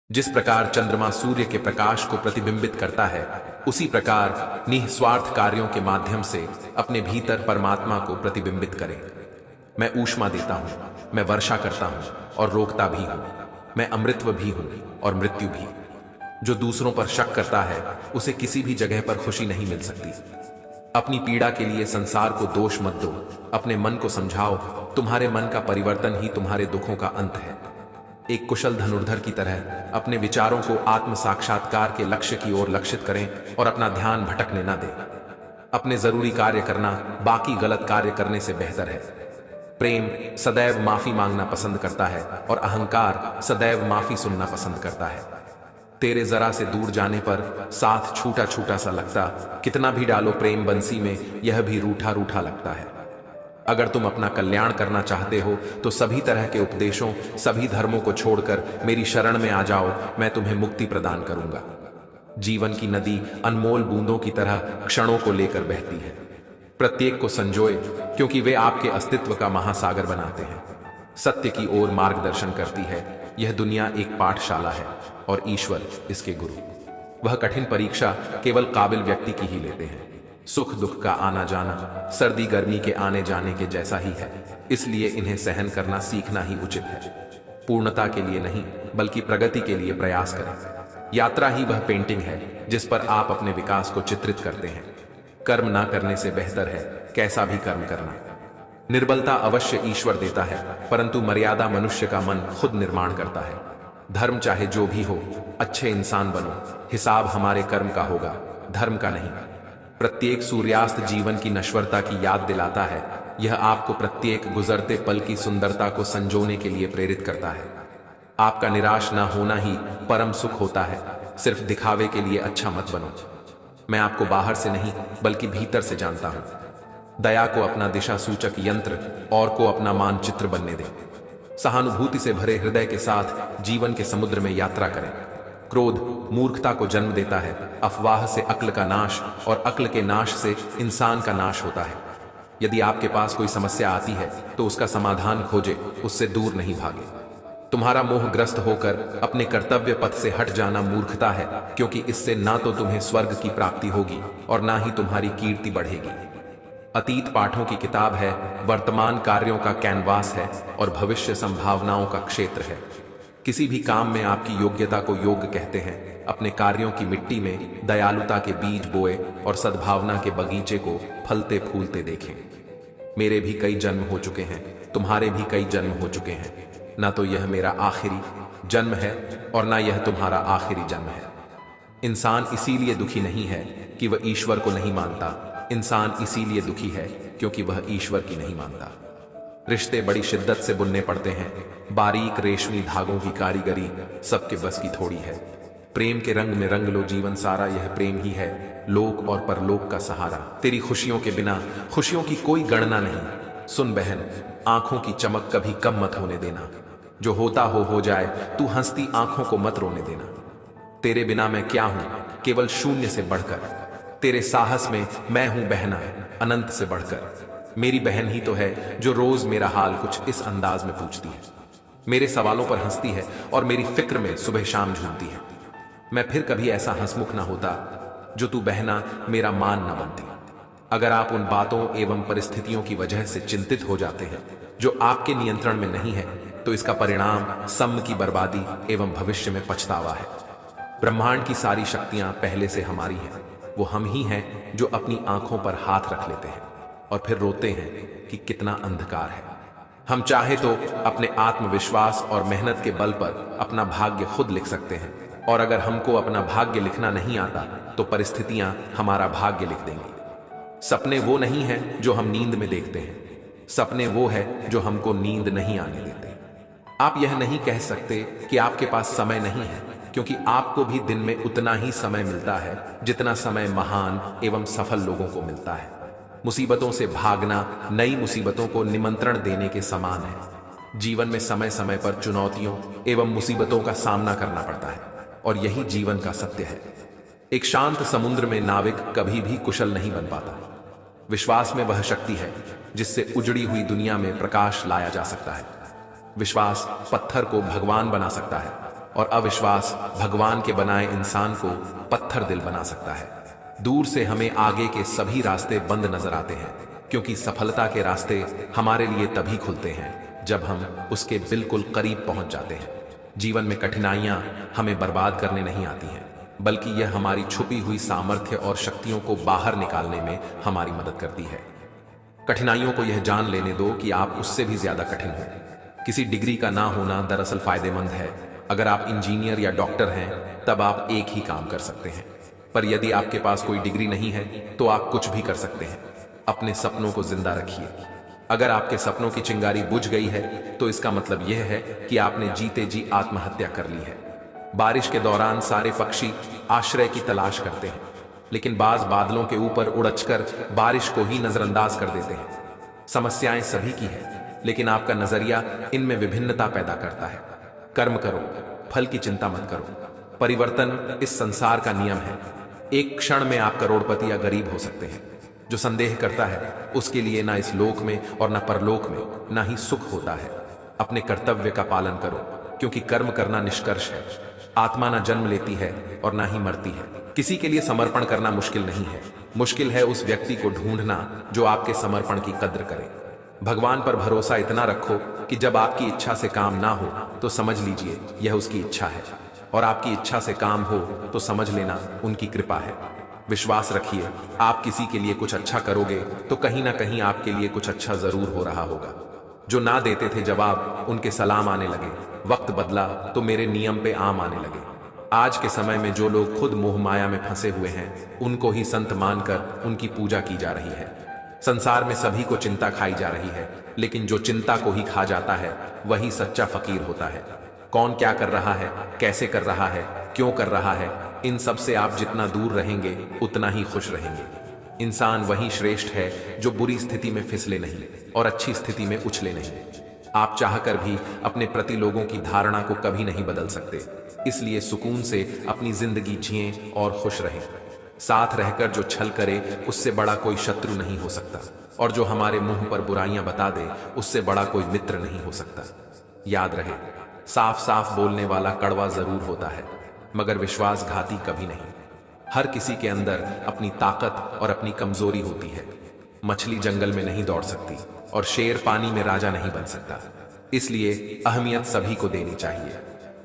जिस प्रकार चंद्रमा सूर्य के प्रकाश को प्रतिबिंबित करता है, उसी प्रकार निस्वार्थ कार्यों के माध्यम से अपने भीतर परमात्मा को प्रतिबिंबित करें। मैं ऊष्मा देता हूं, मैं वर्षा करता हूं और रोकता भी हूं, मैं अमृतत्व भी हूं और मृत्यु भी। जो दूसरों पर शक करता है, उसे किसी भी जगह पर खुशी नहीं मिल सकती। अपनी पीड़ा के लिए संसार को दोष मत दो, अपने मन को समझाओ, तुम्हारे मन का परिवर्तन ही तुम्हारे दुखों का अंत है। एक कुशल धनुर्धर की तरह अपने विचारों को आत्म साक्षात्कार के लक्ष्य की ओर लक्षित करें और अपना ध्यान भटकने न दें। अपने जरूरी कार्य करना बाकी गलत कार्य करने से बेहतर है। प्रेम सदैव माफी मांगना पसंद करता है और अहंकार सदैव माफी सुनना पसंद करता है। तेरे जरा से दूर जाने पर साथ छूटा छूटा सा लगता, कितना भी डालो प्रेम बंसी में, यह भी रूठा रूठा लगता है। अगर तुम अपना कल्याण करना चाहते हो तो सभी तरह के उपदेशों, सभी धर्मों को छोड़कर मेरी शरण में आ जाओ, मैं तुम्हें मुक्ति प्रदान करूंगा। जीवन की नदी अनमोल बूंदों की तरह क्षणों को लेकर बहती है। प्रत्येक को संजोए, क्योंकि वे आपके अस्तित्व का महासागर बनाते हैं। सत्य की ओर मार्गदर्शन करती है। यह दुनिया एक पाठशाला है और ईश्वर इसके गुरु। वह कठिन परीक्षा केवल काबिल व्यक्ति की ही लेते हैं। सुख दुख का आना जाना सर्दी गर्मी के आने जाने के जैसा ही है, इसलिए इन्हें सहन करना सीखना ही उचित है। पूर्णता के लिए नहीं, बल्कि प्रगति के लिए प्रयास करें। यात्रा ही वह पेंटिंग है जिस पर आप अपने विकास को चित्रित करते हैं। कर्म ना करने से बेहतर है कैसा भी कर्म करना। निर्बलता अवश्य ईश्वर देता है, परंतु मर्यादा मनुष्य का मन खुद निर्माण करता है। धर्म चाहे जो भी हो, अच्छे इंसान बनो, हिसाब हमारे कर्म का होगा, धर्म का नहीं। प्रत्येक सूर्यास्त जीवन की नश्वरता की याद दिलाता है। यह आपको प्रत्येक गुजरते पल की सुंदरता को संजोने के लिए प्रेरित करता है। आपका निराश ना होना ही परम सुख होता है। सिर्फ दिखावे के लिए अच्छा मत बनो। मैं आपको बाहर से नहीं, बल्कि भीतर से जानता हूं। दया को अपना दिशा सूचक यंत्र और को अपना मानचित्र बनने दें। सहानुभूति से भरे हृदय के साथ जीवन के समुद्र में यात्रा करें। क्रोध मूर्खता को जन्म देता है। अफवाह से अक्ल का नाश और अक्ल के नाश से इंसान का नाश होता है। यदि आपके पास कोई समस्या आती है तो उसका समाधान खोजे, उससे दूर नहीं भागे। तुम्हारा मोहग्रस्त होकर अपने कर्तव्य पथ से हट जाना मूर्खता है, क्योंकि इससे ना तो तुम्हें स्वर्ग की प्राप्ति होगी और ना ही तुम्हारी कीर्ति बढ़ेगी। अतीत पाठों की किताब है, वर्तमान कार्यों का कैनवास है और भविष्य संभावनाओं का क्षेत्र है। किसी भी काम में आपकी योग्यता को योग्य कहते हैं। अपने कार्यों की मिट्टी में दयालुता के बीज बोए और सद्भावना के बगीचे को फलते फूलते देखें। मेरे भी कई जन्म हो चुके हैं, तुम्हारे भी कई जन्म हो चुके हैं। ना तो यह मेरा आखिरी जन्म है और ना यह तुम्हारा आखिरी जन्म है। इंसान इसीलिए दुखी नहीं है कि वह ईश्वर को नहीं मानता। इंसान इसीलिए दुखी है क्योंकि वह ईश्वर की नहीं मानता। रिश्ते बड़ी शिद्दत से बुनने पड़ते हैं। बारीक रेशमी धागों की कारीगरी सबके बस की थोड़ी है। प्रेम के रंग में रंग लो जीवन सारा, यह प्रेम ही है लोक और परलोक का सहारा। तेरी खुशियों के बिना खुशियों की कोई गणना नहीं। सुन बहन, आंखों की चमक कभी कम मत होने देना। जो होता हो जाए, तू हंसती आंखों को मत रोने देना। तेरे बिना मैं क्या हूं, केवल शून्य से बढ़कर। तेरे साहस में मैं हूं बहना, अनंत से बढ़कर। मेरी बहन ही तो है जो रोज मेरा हाल कुछ इस अंदाज में पूछती है, मेरे सवालों पर हंसती है और मेरी फिक्र में सुबह शाम झूमती है। मैं फिर कभी ऐसा हंसमुख ना होता जो तू बहना मेरा मान ना बनती। अगर आप उन बातों एवं परिस्थितियों की वजह से चिंतित हो जाते हैं जो आपके नियंत्रण में नहीं है, तो इसका परिणाम सम की बर्बादी एवं भविष्य में पछतावा है। ब्रह्मांड की सारी शक्तियां पहले से हमारी हैं। वो हम ही हैं जो अपनी आंखों पर हाथ रख लेते हैं और फिर रोते हैं कि कितना अंधकार है। हम चाहे तो अपने आत्मविश्वास और मेहनत के बल पर अपना भाग्य खुद लिख सकते हैं, और अगर हमको अपना भाग्य लिखना नहीं आता तो परिस्थितियां हमारा भाग्य लिख देंगी। सपने वो नहीं हैं जो हम नींद में देखते हैं, सपने वो है जो हमको नींद नहीं आने देते। आप यह नहीं कह सकते कि आपके पास समय नहीं है, क्योंकि आपको भी दिन में उतना ही समय मिलता है जितना समय महान एवं सफल लोगों को मिलता है। मुसीबतों से भागना नई मुसीबतों को निमंत्रण देने के समान है। जीवन में समय समय पर चुनौतियों एवं मुसीबतों का सामना करना पड़ता है, और यही जीवन का सत्य है। एक शांत समुद्र में नाविक कभी भी कुशल नहीं बन पाता। विश्वास में वह शक्ति है जिससे उजड़ी हुई दुनिया में प्रकाश लाया जा सकता है। विश्वास पत्थर को भगवान बना सकता है और अविश्वास भगवान के बनाए इंसान को पत्थर दिल बना सकता है। दूर से हमें आगे के सभी रास्ते बंद नजर आते हैं, क्योंकि सफलता के रास्ते हमारे लिए तभी खुलते हैं जब हम उसके बिल्कुल करीब पहुंच जाते हैं। जीवन में कठिनाइयां हमें बर्बाद करने नहीं आती हैं, बल्कि यह हमारी छुपी हुई सामर्थ्य और शक्तियों को बाहर निकालने में हमारी मदद करती है। कठिनाइयों को यह जान लेने दो कि आप उससे भी ज्यादा कठिन हो। किसी डिग्री का ना होना दरअसल फायदेमंद है। अगर आप इंजीनियर या डॉक्टर हैं तब आप एक ही काम कर सकते हैं, पर यदि आपके पास कोई डिग्री नहीं है तो आप कुछ भी कर सकते हैं। अपने सपनों को जिंदा रखिए। अगर आपके सपनों की चिंगारी बुझ गई है तो इसका मतलब यह है कि आपने जीते जी आत्महत्या कर ली है। बारिश के दौरान सारे पक्षी आश्रय की तलाश करते हैं, लेकिन बाज बादलों के ऊपर उड़चकर बारिश को ही नजरअंदाज कर देते हैं। समस्याएं सभी की है, लेकिन आपका नजरिया इनमें विभिन्नता पैदा करता है। कर्म करो, फल की चिंता मत करो। परिवर्तन इस संसार का नियम है। एक क्षण में आप करोड़पति या गरीब हो सकते हैं। जो संदेह करता है उसके लिए ना इस लोक में और ना परलोक में ना ही सुख होता है। अपने कर्तव्य का पालन करो, क्योंकि कर्म करना निष्कर्ष है। आत्मा ना जन्म लेती है और ना ही मरती है। किसी के लिए समर्पण करना मुश्किल नहीं है, मुश्किल है उस व्यक्ति को ढूंढना जो आपके समर्पण की कद्र करे। भगवान पर भरोसा इतना रखो कि जब आपकी इच्छा से काम ना हो तो समझ लीजिए यह उसकी इच्छा है, और आपकी इच्छा से काम हो तो समझ लेना उनकी कृपा है। विश्वास रखिए, आप किसी के लिए कुछ अच्छा करोगे तो कहीं ना कहीं आपके लिए कुछ अच्छा जरूर हो रहा होगा। जो ना देते थे जवाब, उनके सलाम आने लगे। वक्त बदला तो मेरे नियम पे आम आने लगे। आज के समय में जो लोग खुद मोह माया में फंसे हुए हैं, उनको ही संत मानकर उनकी पूजा की जा रही है। संसार में सभी को चिंता खाई जा रही है, लेकिन जो चिंता को ही खा जाता है वही सच्चा फकीर होता है। कौन क्या कर रहा है, कैसे कर रहा है, क्यों कर रहा है, इन सब से आप जितना दूर रहेंगे उतना ही खुश रहेंगे। इंसान वही श्रेष्ठ है जो बुरी स्थिति में फिसले नहीं और अच्छी स्थिति में उछले नहीं। आप चाहकर भी अपने प्रति लोगों की धारणा को कभी नहीं बदल सकते, इसलिए सुकून से अपनी जिंदगी जिएं और खुश रहें। साथ रहकर जो छल करे उससे बड़ा कोई शत्रु नहीं हो सकता, और जो हमारे मुंह पर बुराइयां बता दे उससे बड़ा कोई मित्र नहीं हो सकता। याद रहे, साफ साफ बोलने वाला कड़वा जरूर होता है, मगर विश्वासघाती कभी नहीं। हर किसी के अंदर अपनी ताकत और अपनी कमजोरी होती है। मछली जंगल में नहीं दौड़ सकती और शेर पानी में राजा नहीं बन सकता, इसलिए अहमियत सभी को देनी चाहिए।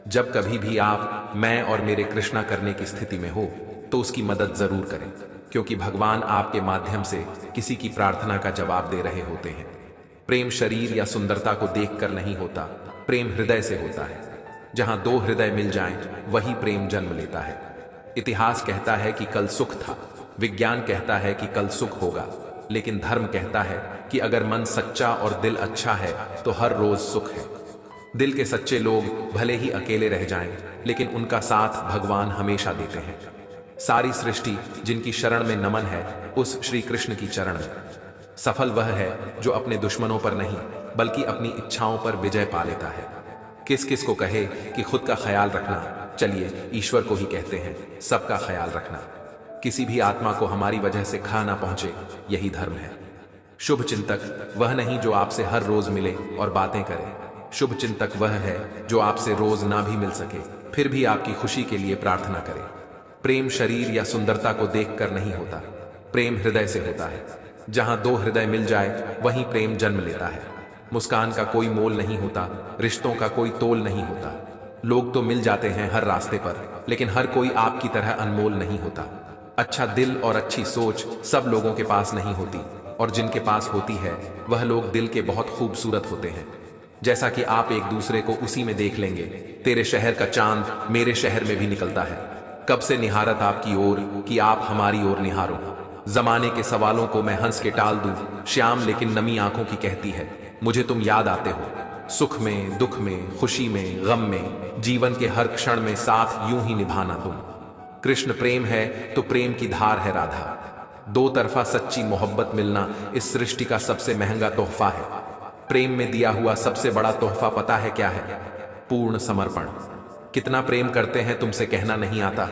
जब कभी भी आप मैं और मेरे कृष्णा करने की स्थिति में हो तो उसकी मदद जरूर करें, क्योंकि भगवान आपके माध्यम से किसी की प्रार्थना का जवाब दे रहे होते हैं। प्रेम शरीर या सुंदरता को देखकर नहीं होता, प्रेम हृदय से होता है। जहां दो हृदय मिल जाएं, वही प्रेम जन्म लेता है। इतिहास कहता है कि कल सुख था, विज्ञान कहता है कि कल सुख होगा, लेकिन धर्म कहता है कि अगर मन सच्चा और दिल अच्छा है तो हर रोज सुख है। दिल के सच्चे लोग भले ही अकेले रह जाएं, लेकिन उनका साथ भगवान हमेशा देते हैं। सारी सृष्टि जिनकी शरण में नमन है, उस श्री कृष्ण की चरण में। सफल वह है जो अपने दुश्मनों पर नहीं बल्कि अपनी इच्छाओं पर विजय पा लेता है। किस किस को कहे कि खुद का ख्याल रखना, चलिए ईश्वर को ही कहते हैं सबका ख्याल रखना। किसी भी आत्मा को हमारी वजह से खा ना पहुंचे, यही धर्म है। शुभ चिंतक वह नहीं जो आपसे हर रोज मिले और बातें करे। शुभ चिंतक वह है जो आपसे रोज ना भी मिल सके फिर भी आपकी खुशी के लिए प्रार्थना करे। प्रेम शरीर या सुंदरता को देखकर नहीं होता, प्रेम हृदय से होता है। जहां दो हृदय मिल जाए वहीं प्रेम जन्म लेता है। मुस्कान का कोई मोल नहीं होता, रिश्तों का कोई तोल नहीं होता। लोग तो मिल जाते हैं हर रास्ते पर, लेकिन हर कोई आपकी तरह अनमोल नहीं होता। अच्छा दिल और अच्छी सोच सब लोगों के पास नहीं होती, और जिनके पास होती है वह लोग दिल के बहुत खूबसूरत होते हैं। जैसा कि आप एक दूसरे को उसी में देख लेंगे। तेरे शहर का चांद मेरे शहर में भी निकलता है। कब से निहारत आपकी ओर कि आप हमारी ओर निहारो। जमाने के सवालों को मैं हंस के टाल दूं, श्याम लेकिन नमी आंखों की कहती है मुझे तुम याद आते हो। सुख में, दुख में, खुशी में, गम में, जीवन के हर क्षण में साथ यूं ही निभाना तुम। कृष्ण प्रेम है तो प्रेम की धार है राधा। दो तरफा सच्ची मोहब्बत मिलना इस सृष्टि का सबसे महंगा तोहफा है। प्रेम में दिया हुआ सबसे बड़ा तोहफा पता है क्या है? पूर्ण समर्पण। कितना प्रेम करते हैं तुमसे कहना नहीं आता,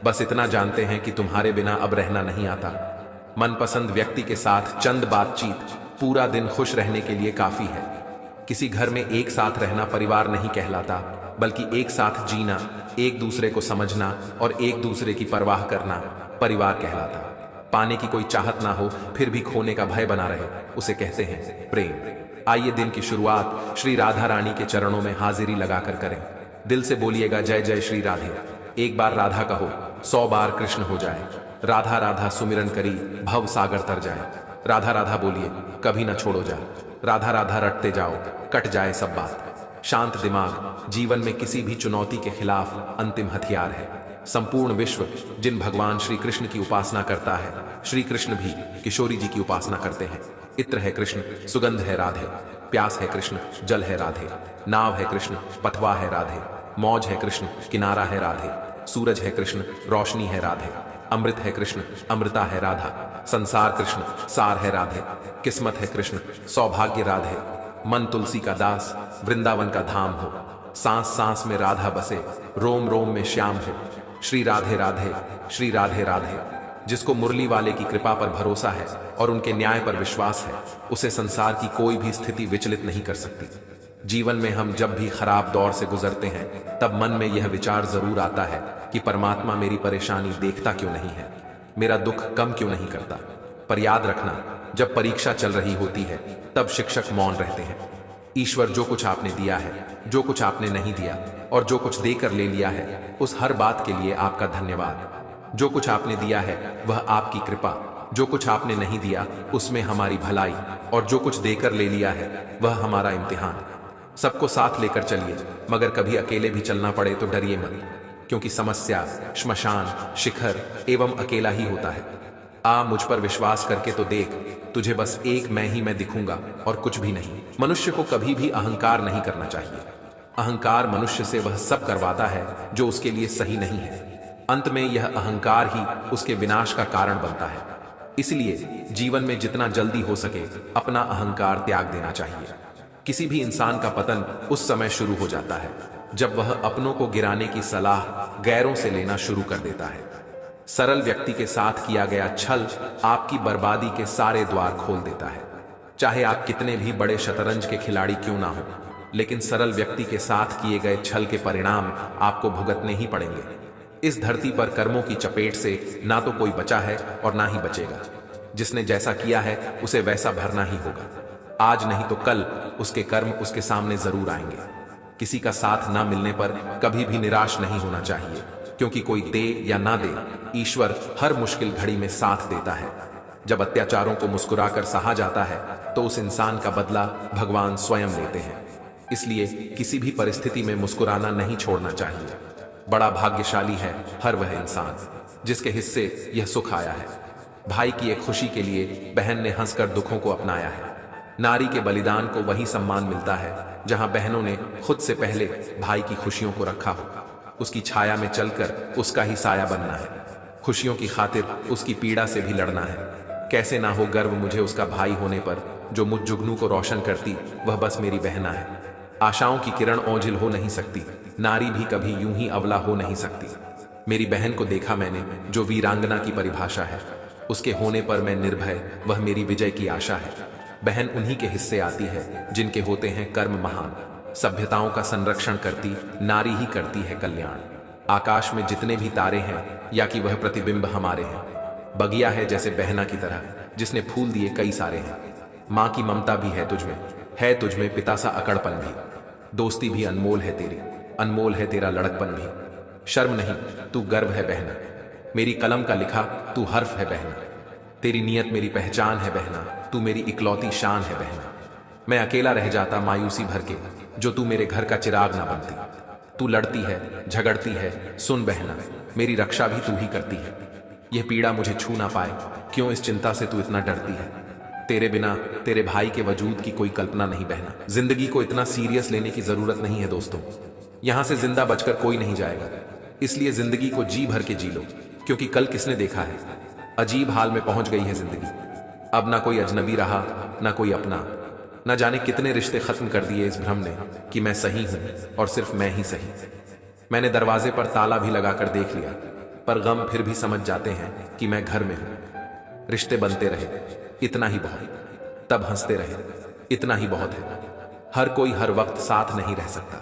बस इतना जानते हैं कि तुम्हारे बिना अब रहना नहीं आता। मनपसंद व्यक्ति के साथ चंद बातचीत पूरा दिन खुश रहने के लिए काफी है। किसी घर में एक साथ रहना परिवार नहीं कहलाता, बल्कि एक साथ जीना, एक दूसरे को समझना और एक दूसरे की परवाह करना परिवार कहलाता। पाने की कोई चाहत ना हो फिर भी खोने का भय बना रहे, उसे कहते हैं प्रेम। आइए दिन की शुरुआत श्री राधा रानी के चरणों में हाजिरी लगाकर करें। दिल से बोलिएगा जय जय श्री राधे। एक बार राधा कहो, 100 बार कृष्ण हो जाए। राधा राधा सुमिरन करी, भव सागर तर जाए। राधा राधा बोलिए, कभी ना छोड़ो जा। राधा राधा रटते जाओ, कट जाए सब बात। शांत दिमाग जीवन में किसी भी चुनौती के खिलाफ अंतिम हथियार है। संपूर्ण विश्व जिन भगवान श्री कृष्ण की उपासना करता है, श्री कृष्ण भी किशोरी जी की उपासना करते हैं। इत्र है कृष्ण, सुगंध है राधे। प्यास है कृष्ण, जल है राधे। नाव है कृष्ण, पथवा है राधे। मौज है कृष्ण, किनारा है राधे। सूरज है कृष्ण, रोशनी है राधे। अमृत है कृष्ण, अमृता है राधा। संसार कृष्ण, सार है राधे। किस्मत है कृष्ण, सौभाग्य राधे। मन तुलसी का दास, वृंदावन का धाम हो। सांस सांस में राधा बसे, रोम रोम में श्याम हो। श्री राधे राधे, श्री राधे राधे। जिसको मुरली वाले की कृपा पर भरोसा है और उनके न्याय पर विश्वास है, उसे संसार की कोई भी स्थिति विचलित नहीं कर सकती। जीवन में हम जब भी खराब दौर से गुजरते हैं, तब मन में यह विचार जरूर आता है कि परमात्मा मेरी परेशानी देखता क्यों नहीं है, मेरा दुख कम क्यों नहीं करता। पर याद रखना, जब परीक्षा चल रही होती है तब शिक्षक मौन रहते हैं। ईश्वर जो कुछ आपने दिया है, जो कुछ आपने नहीं दिया और जो कुछ देकर ले लिया है, उस हर बात के लिए आपका धन्यवाद। जो कुछ आपने दिया है वह आपकी कृपा, जो कुछ आपने नहीं दिया उसमें हमारी भलाई, और जो कुछ देकर ले लिया है वह हमारा इम्तिहान। सबको साथ लेकर चलिए, मगर कभी अकेले भी चलना पड़े तो डरिए मत, क्योंकि समस्या, श्मशान, शिखर एवं अकेला ही होता है। आ मुझ पर विश्वास करके तो देख, तुझे बस एक मैं ही मैं दिखूंगा और कुछ भी नहीं। मनुष्य को कभी भी अहंकार नहीं करना चाहिए। अहंकार मनुष्य से वह सब करवाता है जो उसके लिए सही नहीं है। अंत में यह अहंकार ही उसके विनाश का कारण बनता है। इसलिए जीवन में जितना जल्दी हो सके अपना अहंकार त्याग देना चाहिए। किसी भी इंसान का पतन उस समय शुरू हो जाता है जब वह अपनों को गिराने की सलाह गैरों से लेना शुरू कर देता है। सरल व्यक्ति के साथ किया गया छल आपकी बर्बादी के सारे द्वार खोल देता है। चाहे आप कितने भी बड़े शतरंज के खिलाड़ी क्यों ना हो, लेकिन सरल व्यक्ति के साथ किए गए छल के परिणाम आपको भुगतने ही पड़ेंगे। इस धरती पर कर्मों की चपेट से ना तो कोई बचा है और ना ही बचेगा। जिसने जैसा किया है उसे वैसा भरना ही होगा। आज नहीं तो कल उसके कर्म उसके सामने जरूर आएंगे। किसी का साथ ना मिलने पर कभी भी निराश नहीं होना चाहिए, क्योंकि कोई दे या ना दे, ईश्वर हर मुश्किल घड़ी में साथ देता है। जब अत्याचारों को मुस्कुराकर सहा जाता है तो उस इंसान का बदला भगवान स्वयं लेते हैं। इसलिए किसी भी परिस्थिति में मुस्कुराना नहीं छोड़ना चाहिए। बड़ा भाग्यशाली है हर वह इंसान जिसके हिस्से यह सुख आया है। भाई की एक खुशी के लिए बहन ने हंसकर दुखों को अपनाया है। नारी के बलिदान को वही सम्मान मिलता है जहां बहनों ने खुद से पहले भाई की खुशियों को रखा हो। उसकी छाया में चलकर उसका ही साया बनना है। खुशियों की खातिर उसकी पीड़ा से भी लड़ना है। कैसे ना हो गर्व मुझे उसका भाई होने पर, जो मुझ जुगनू को रोशन करती वह बस मेरी बहना है। आशाओं की किरण ओझिल हो नहीं सकती, नारी भी कभी यूं ही अवला हो नहीं सकती। मेरी बहन को देखा मैंने, जो वीरांगना की परिभाषा है। उसके होने पर मैं निर्भय, वह मेरी विजय की आशा है। बहन उन्हीं के हिस्से आती है जिनके होते हैं कर्म महान। सभ्यताओं का संरक्षण करती नारी ही करती है कल्याण। आकाश में जितने भी तारे हैं या कि वह प्रतिबिंब हमारे हैं। बगिया है जैसे बहना की तरह, जिसने फूल दिए कई सारे हैं। माँ की ममता भी है तुझमें पिता सा अकड़पन भी। दोस्ती भी अनमोल है तेरी, अनमोल है तेरा लड़कपन भी। शर्म नहीं, तू गर्व है बहना। मेरी कलम का लिखा तू हर्फ है बहना। तेरी नियत मेरी पहचान है बहना, तू मेरी इकलौती शान है बहना। मैं अकेला रह जाता मायूसी भर के, जो तू मेरे घर का चिराग ना बनती। तू लड़ती है, झगड़ती है, सुन बहना, मेरी रक्षा भी तू ही करती है। यह पीड़ा मुझे छू ना पाए, क्यों इस चिंता से तू इतना डरती है। तेरे बिना तेरे भाई के वजूद की कोई कल्पना नहीं बहना। जिंदगी को इतना सीरियस लेने की जरूरत नहीं है दोस्तों। यहां से जिंदा बचकर कोई नहीं जाएगा, इसलिए जिंदगी को जी भर के जी लो, क्योंकि कल किसने देखा है। अजीब हाल में पहुंच गई है जिंदगी। अब ना कोई अजनबी रहा, ना कोई अपना। न जाने कितने रिश्ते खत्म कर दिए इस भ्रम ने कि मैं सही हूं और सिर्फ मैं ही सही। मैंने दरवाजे पर ताला भी लगाकर देख लिया, पर गम फिर भी समझ जाते हैं कि मैं घर में हूं। रिश्ते बनते रहे, इतना ही बहुत। तब हंसते रहे, इतना ही बहुत है। हर कोई हर वक्त साथ नहीं रह सकता।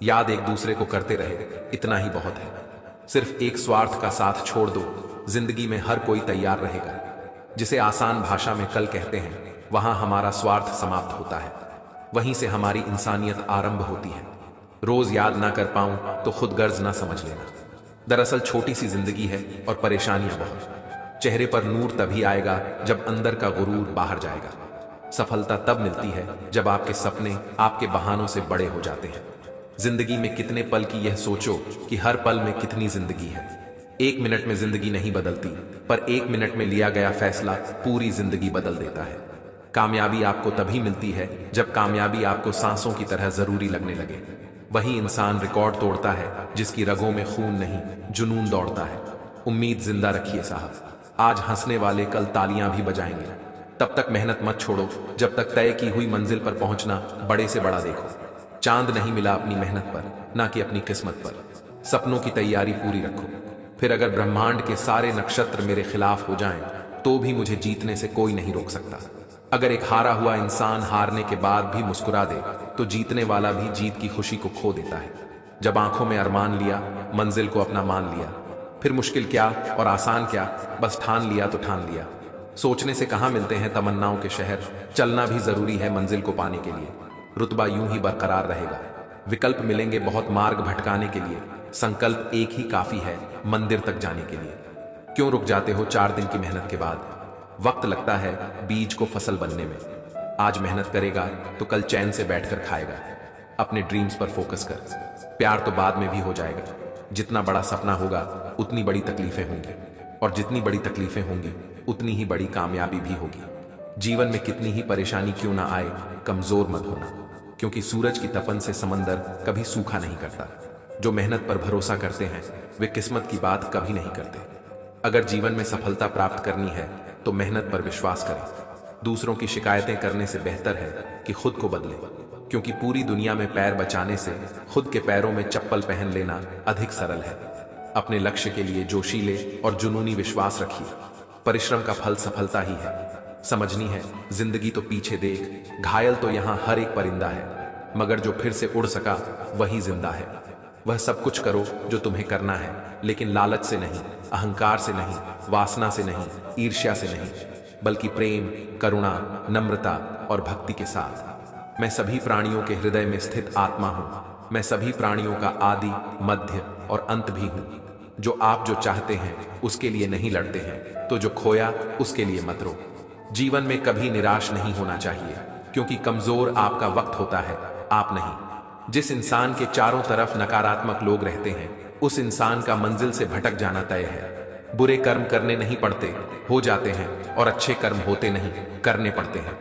याद एक दूसरे को करते रहे, इतना ही बहुत है। सिर्फ एक स्वार्थ का साथ छोड़ दो, जिंदगी में हर कोई तैयार रहेगा। जिसे आसान भाषा में कल कहते हैं, वहां हमारा स्वार्थ समाप्त होता है, वहीं से हमारी इंसानियत आरंभ होती है। रोज याद ना कर पाऊं तो खुद गर्ज ना समझ लेना। दरअसल छोटी सी जिंदगी है और परेशानियां बहुत। चेहरे पर नूर तभी आएगा जब अंदर का गुरूर बाहर जाएगा। सफलता तब मिलती है जब आपके सपने आपके बहानों से बड़े हो जाते हैं। जिंदगी में कितने पल की यह सोचो कि हर पल में कितनी जिंदगी है। 1 मिनट में जिंदगी नहीं बदलती, पर 1 मिनट में लिया गया फैसला पूरी जिंदगी बदल देता है। कामयाबी आपको तभी मिलती है जब कामयाबी आपको सांसों की तरह जरूरी लगने लगे। वही इंसान रिकॉर्ड तोड़ता है जिसकी रगों में खून नहीं, जुनून दौड़ता है। उम्मीद जिंदा रखिए साहब, आज हंसने वाले कल तालियां भी बजाएंगे। तब तक मेहनत मत छोड़ो जब तक तय की हुई मंजिल पर पहुंचना बड़े से बड़ा देखो। चांद नहीं मिला अपनी मेहनत पर, ना कि अपनी किस्मत पर। सपनों की तैयारी पूरी रखो, फिर अगर ब्रह्मांड के सारे नक्षत्र मेरे खिलाफ हो जाएं, तो भी मुझे जीतने से कोई नहीं रोक सकता। अगर एक हारा हुआ इंसान हारने के बाद भी मुस्कुरा दे, तो जीतने वाला भी जीत की खुशी को खो देता है। जब आंखों में अरमान लिया, मंजिल को अपना मान लिया, फिर मुश्किल क्या और आसान क्या, बस ठान लिया तो ठान लिया। सोचने से कहां मिलते हैं तमन्नाओं के शहर, चलना भी जरूरी है मंजिल को पाने के लिए। रुतबा यूं ही बरकरार रहेगा, विकल्प मिलेंगे बहुत मार्ग भटकाने के लिए, संकल्प एक ही काफी है मंदिर तक जाने के लिए। क्यों रुक जाते हो 4 दिन की मेहनत के बाद? वक्त लगता है बीज को फसल बनने में। आज मेहनत करेगा तो कल चैन से बैठकर खाएगा। अपने ड्रीम्स पर फोकस कर, प्यार तो बाद में भी हो जाएगा। जितना बड़ा सपना होगा उतनी बड़ी तकलीफें होंगी, और जितनी बड़ी तकलीफें होंगी उतनी ही बड़ी कामयाबी भी होगी। जीवन में कितनी ही परेशानी क्यों ना आए, कमजोर मत होना, क्योंकि सूरज की तपन से समंदर कभी सूखा नहीं करता। जो मेहनत पर भरोसा करते हैं वे किस्मत की बात कभी नहीं करते। अगर जीवन में सफलता प्राप्त करनी है तो मेहनत पर विश्वास करें। दूसरों की शिकायतें करने से बेहतर है कि खुद को बदले, क्योंकि पूरी दुनिया में पैर बचाने से खुद के पैरों में चप्पल पहन लेना अधिक सरल है। अपने लक्ष्य के लिए जोशीले और जुनूनी विश्वास रखिए। परिश्रम का फल सफलता ही है। समझनी है जिंदगी तो पीछे देख, घायल तो यहां हर एक परिंदा है, मगर जो फिर से उड़ सका वही जिंदा है। वह सब कुछ करो जो तुम्हें करना है, लेकिन लालच से नहीं, अहंकार से नहीं, वासना से नहीं, ईर्ष्या से नहीं, बल्कि प्रेम, करुणा, नम्रता और भक्ति के साथ। मैं सभी प्राणियों के हृदय में स्थित आत्मा हूं। मैं सभी प्राणियों का आदि, मध्य और अंत भी हूं। जो आप जो चाहते हैं उसके लिए नहीं लड़ते हैं, तो जो खोया उसके लिए मत रो। जीवन में कभी निराश नहीं होना चाहिए, क्योंकि कमजोर आपका वक्त होता है, आप नहीं। जिस इंसान के चारों तरफ नकारात्मक लोग रहते हैं, उस इंसान का मंजिल से भटक जाना तय है। बुरे कर्म करने नहीं पड़ते, हो जाते हैं, और अच्छे कर्म होते नहीं, करने पड़ते हैं।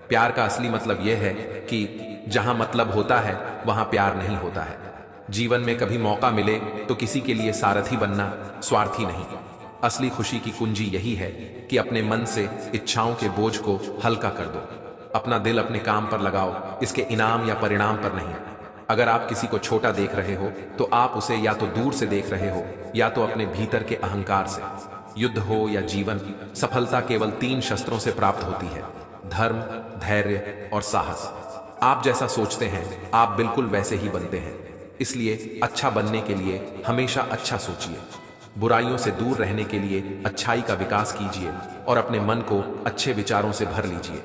प्यार का असली मतलब यह है कि जहां मतलब होता है वहां प्यार नहीं होता है। जीवन में कभी मौका मिले तो किसी के लिए सारथी बनना, स्वार्थी नहीं। असली खुशी की कुंजी यही है कि अपने मन से इच्छाओं के बोझ को हल्का कर दो। अपना दिल अपने काम पर लगाओ, इसके इनाम या परिणाम पर नहीं। अगर आप किसी को छोटा देख रहे हो तो आप उसे या तो दूर से देख रहे हो या तो अपने भीतर के अहंकार से। युद्ध हो या जीवन, सफलता केवल 3 शस्त्रों से प्राप्त होती है: धर्म, धैर्य और साहस। आप जैसा सोचते हैं आप बिल्कुल वैसे ही बनते हैं। इसलिए अच्छा बनने के लिए हमेशा अच्छा सोचिए। बुराइयों से दूर रहने के लिए अच्छाई का विकास कीजिए और अपने मन को अच्छे विचारों से भर लीजिए।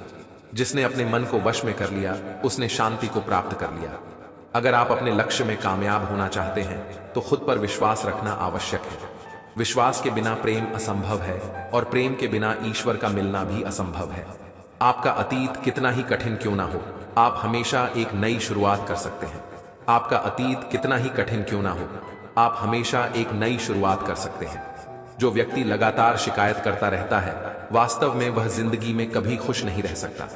जिसने अपने मन को वश में कर लिया उसने शांति को प्राप्त कर लिया। अगर आप अपने लक्ष्य में कामयाब होना चाहते हैं तो खुद पर विश्वास रखना आवश्यक है। विश्वास के बिना प्रेम असंभव है, और प्रेम के बिना ईश्वर का मिलना भी असंभव है। आपका अतीत कितना ही कठिन क्यों ना हो, आप हमेशा एक नई शुरुआत कर सकते हैं। आपका अतीत कितना ही कठिन क्यों ना हो, आप हमेशा एक नई शुरुआत कर सकते हैं। जो व्यक्ति लगातार शिकायत करता रहता है, वास्तव में वह जिंदगी में कभी खुश नहीं रह सकता।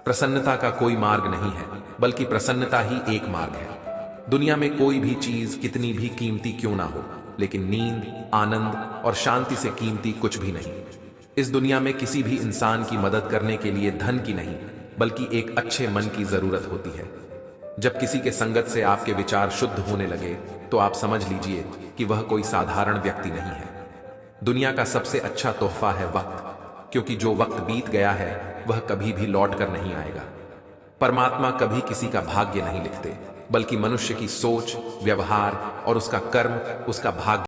प्रसन्नता का कोई मार्ग नहीं है, बल्कि प्रसन्नता ही एक मार्ग है। दुनिया में कोई भी चीज कितनी भी कीमती क्यों ना हो, लेकिन नींद, आनंद और शांति से कीमती कुछ भी नहीं। इस दुनिया में किसी भी इंसान की मदद करने के लिए धन की नहीं, बल्कि एक अच्छे मन की जरूरत होती है। जब किसी के संगत से आपके विचार शुद्ध होने लगे तो आप समझ लीजिए कि वह कोई साधारण व्यक्ति नहीं है। दुनिया का सबसे अच्छा तोहफा है वक्त, क्योंकि जो वक्त बीत गया है वह कभी भी लौट कर नहीं आएगा। परमात्मा कभी किसी का भाग्य नहीं लिखते, बल्कि मनुष्य की सोच, व्यवहार और उसका कर्म उसका भाग्य